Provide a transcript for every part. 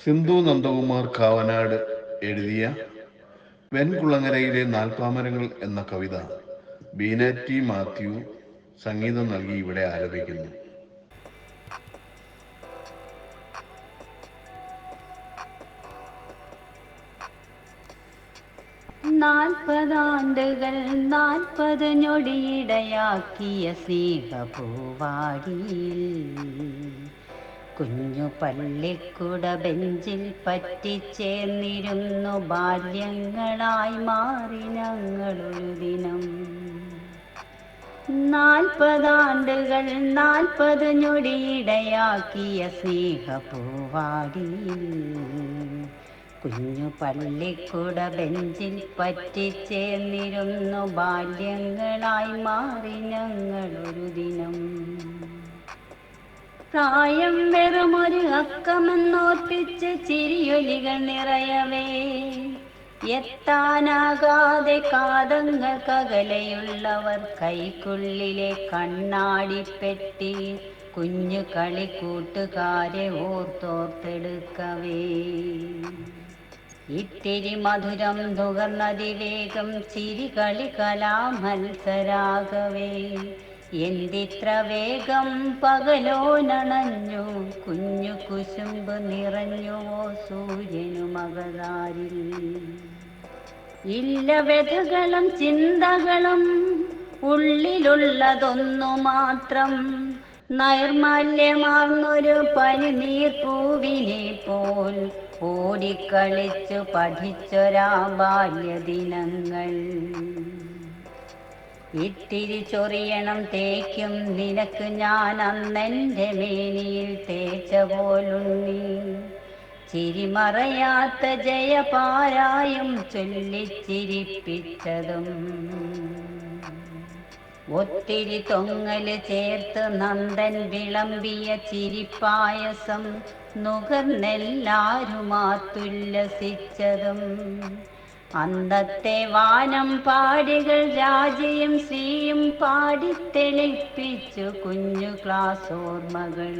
സിന്ധു നന്ദകുമാർ കാവനാട് എഴുതിയ വെൺകുളങ്ങരയിലെ നാൽപ്പാമരങ്ങൾ എന്ന കവിത ബീന ടി മാത്യു സംഗീതം നൽകി ഇവിടെ ആലപിക്കുന്നു. നാൽപ്പതാണ്ടുകൾ 40 ഞൊടിയിടയാക്കിയ സ്നേഹപൂവാടിയിൽ കുഞ്ഞു പള്ളിക്കുട ബെഞ്ചിൽ പറ്റിച്ചേർന്നിരുന്നു ബാല്യങ്ങളായി മാറി ഞങ്ങളൊരു ദിനം. 40 ആണ്ടുകൾ 40 ഞൊടിയിടയാക്കിയ സ്നേഹപൂവാടിയിൽ കുഞ്ഞു പള്ളിക്കുട ബെഞ്ചിൽ പറ്റിച്ചേർന്നിരുന്നു ബാല്യങ്ങളായി മാറി ഞങ്ങളൊരു ദിനം. പ്രായം വെറുമൊരു അക്കമെന്നോർപ്പിച്ച് ചിരിയൊലികൾ നിറയവേ എത്താനാകാതെ കാതങ്ങൾക്കകലെയുള്ളവർ കൈക്കുള്ളിലെ കണ്ണാടിപ്പെട്ടി കുഞ്ഞു കളിക്കൂട്ടുകാരെ ഓർത്തോർത്തെടുക്കവേ ഇത്തിരി മധുരം നുകർന്നതിവേഗം ചിരികളി കലാമത്സരാകവേ എന്തിത്ര വേഗം പകലോ നണഞ്ഞു കുഞ്ഞു കുശുമ്പ് നിറഞ്ഞുവോ സൂര്യനു മകതാരിൽ. ഇല്ല വ്യഥകളും ചിന്തകളും ഉള്ളിലുള്ളതൊന്നു മാത്രം നൈർമല്യമാർന്നൊരു പനിനീർപ്പൂവിനെ പോൽ ഓടിക്കളിച്ചു പഠിച്ചൊരാ ബാല്യദിനങ്ങൾ. ഇത്തിരി ചൊറിയണം തേക്കും നിനക്ക് ഞാൻ അന്നെൻ്റെ മേനിയിൽ തേച്ച പോലുണ്ണി ചിരിമറയാത്ത ജയപാരായും ചൊല്ലിച്ചിരിപ്പിച്ചതും ഒത്തിരി തൊങ്ങല് ചേർത്ത് നന്ദൻ വിളമ്പിയ ചിരിപ്പായസം നുകർന്നെല്ലാരുമാത്തുല്ലസിച്ചതും അന്നത്തെ വാനം പാടികൾ രാജയും ശ്രീയും പാടിത്തെളിപ്പിച്ചു കുഞ്ഞു ക്ലാസ് ഓർമ്മകൾ.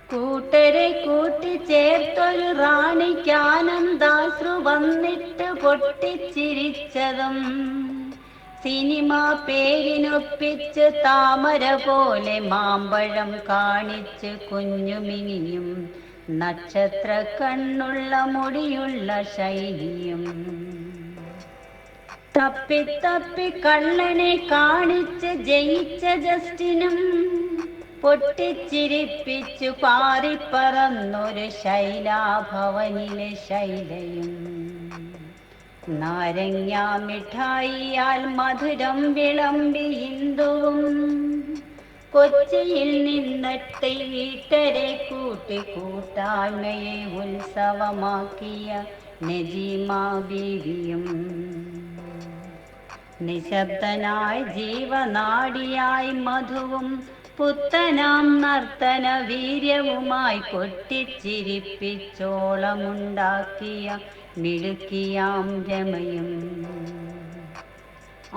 കൂട്ടരെ കൂട്ടിച്ചേർത്തൊരു റാണിക്കാനന്ദാശ്രു വന്നിട്ട് പൊട്ടിച്ചിരിച്ചതും സിനിമ പേരിനൊപ്പിച്ച് താമര പോലെ മാമ്പഴം കാണിച്ച് കുഞ്ഞുമിനിയും നക്ഷത്ര കണ്ണുള്ള മുടിയുള്ള ശൈലിയും തപ്പി കള്ളനെ കാണിച്ച് ജയിച്ച ജസ്റ്റിനും പൊട്ടിച്ചിരിപ്പിച്ചു പാറിപ്പറന്നൊരു ശൈലാഭവനിലെ ശൈലയും നാരങ്ങാ മിഠായിയാൽ മധുരം വിളമ്പി ഹിന്ദുവും കൊച്ചിയിൽ നിന്നെത്തി വീട്ടരെ കൂട്ടായ്മയെ ഉത്സവമാക്കിയ നജീമ ബീവിയും നിശബ്ദനായി ജീവനാടിയായി മധുവും പുത്തനാം നർത്തന വീര്യവുമായി കൊട്ടിച്ചിരിപ്പിച്ചോളമുണ്ടാക്കിയ മിടുക്കിയാം രമയും.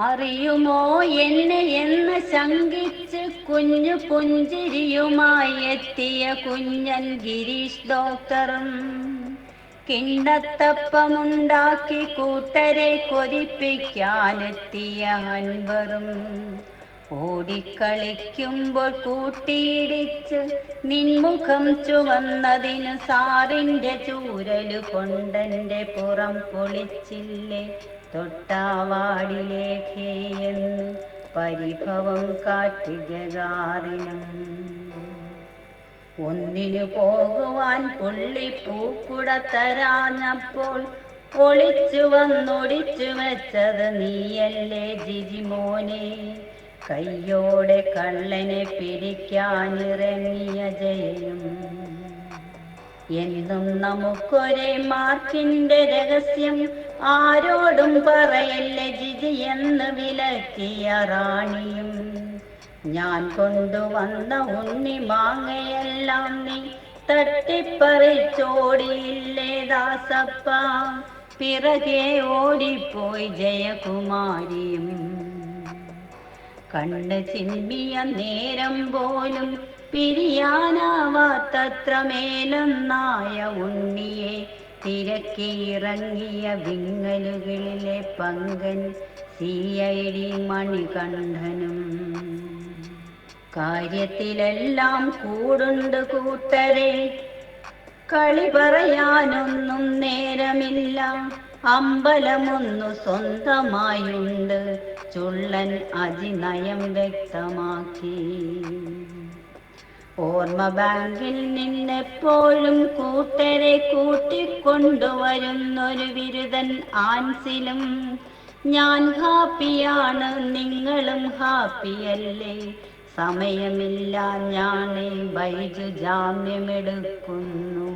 അറിയുമോ എന്നെ എന്ന് ശങ്കിച്ച് കുഞ്ഞു പുഞ്ചിരിയുമായി എത്തിയ കുഞ്ഞൻ ഗിരീഷ് ഡോക്ടറും കിണ്ണത്തപ്പമുണ്ടാക്കി കൂട്ടരെ കൊതിപ്പിക്കാനെത്തിയ അൻവറും ഓടിക്കളിക്കുമ്പോൾ കൂട്ടിയിടിച്ച് നിൻമുഖം ചുവന്നതിന് സാറിൻ്റെ ചൂരലു കൊണ്ടെൻ്റെ പുറം പൊളിച്ചില്ലേ തൊട്ടാവാടിലേഖയെന്ന് പരിഭവം കാട്ടി ഗഗാറിനും. ഒന്നിനു പോകുവാൻ പുള്ളി പൂക്കുട തരാഞ്ഞപ്പോൾ ഒളിച്ചു വന്നൊടിച്ചു വെച്ചത് നീയല്ലേ ജിജിമോനെ. കയ്യോടെ കള്ളനെ പിടിക്കാനിറങ്ങിയ ജയയും എന്നും നമുക്കൊരേ മാർക്കിൻ്റെ രഹസ്യം ആരോടും പറയല്ലേ ജിജി എന്ന് വിലക്കിയ റാണിയും ഞാൻ കൊണ്ടുവന്ന ഉണ്ണി മാങ്ങയെല്ലാം നീ തട്ടിപ്പറിച്ചോടിയില്ലേ ദാസപ്പ. പിറകെ ഓടിപ്പോയി ജയകുമാരിയും. കണ്ണ് ചിമ്മിയ നേരം പോലും പിരിയാനാവാത്തത്ര മേലൊന്നായ ഉണ്ണിയെ തിരക്കിയിറങ്ങിയ വിങ്ങലുകളിലെ പങ്കൻ CID മണികണ്ഠനും. കാര്യത്തിലെല്ലാം കൂടുണ്ട് കൂട്ടരെ, കളി പറയാനൊന്നും നേരമില്ല. അമ്പലമൊന്നു സ്വന്തമായുണ്ട്, ചുള്ളൻ അതിനയം വ്യക്തമാക്കി. ഓർമ്മ ബാങ്കിൽ നിന്നെപ്പോഴും കൂട്ടരെ കൂട്ടിക്കൊണ്ടുവരുന്നൊരു ബിരുദൻ ആൻസിലും. ഞാൻ ഹാപ്പിയാണ്, നിങ്ങളും ഹാപ്പിയല്ലേ? സമയമില്ല, ഞാനേ ബൈജു ജാമ്യമെടുക്കുന്നു.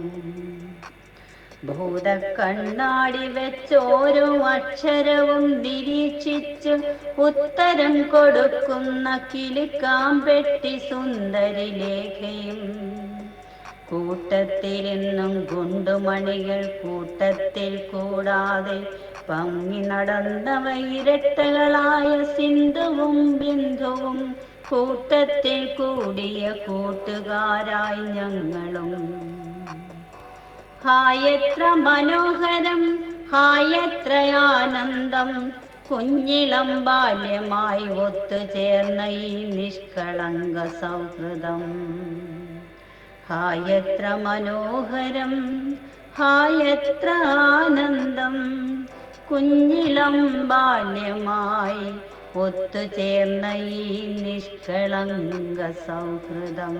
ഭൂതക്കണ്ണാടി വെച്ചോരോ അക്ഷരവും നിരീക്ഷിച്ച് ഉത്തരം കൊടുക്കുന്ന കിലുക്കാമ്പെട്ടി സുന്ദരി ലേഖയും. കൂട്ടത്തിലിന്നും ഗുണ്ടുമണികൾ കൂട്ടത്തിൽ കൂടാതെ പങ്ങി നടന്നവ ഇരട്ടകളായ സിന്ധുവും ബിന്ദുവും. കൂട്ടത്തിൽ കൂടിയ കൂട്ടുകാരായി ഞങ്ങളും. ഹായത്ര മനോഹരം, ഹായത്ര ആനന്ദം, കുഞ്ഞിളം ബാല്യമായി ഒത്തുചേർന്ന ഈ നിഷ്കളങ്ക സൗഹൃദം. ഹായത്ര മനോഹരം, ഹായത്ര ആനന്ദം, കുഞ്ഞിളം ബാല്യമായി ഒത്തുചേർന്ന ഈ നിഷ്കളങ്ക സൗഹൃദം.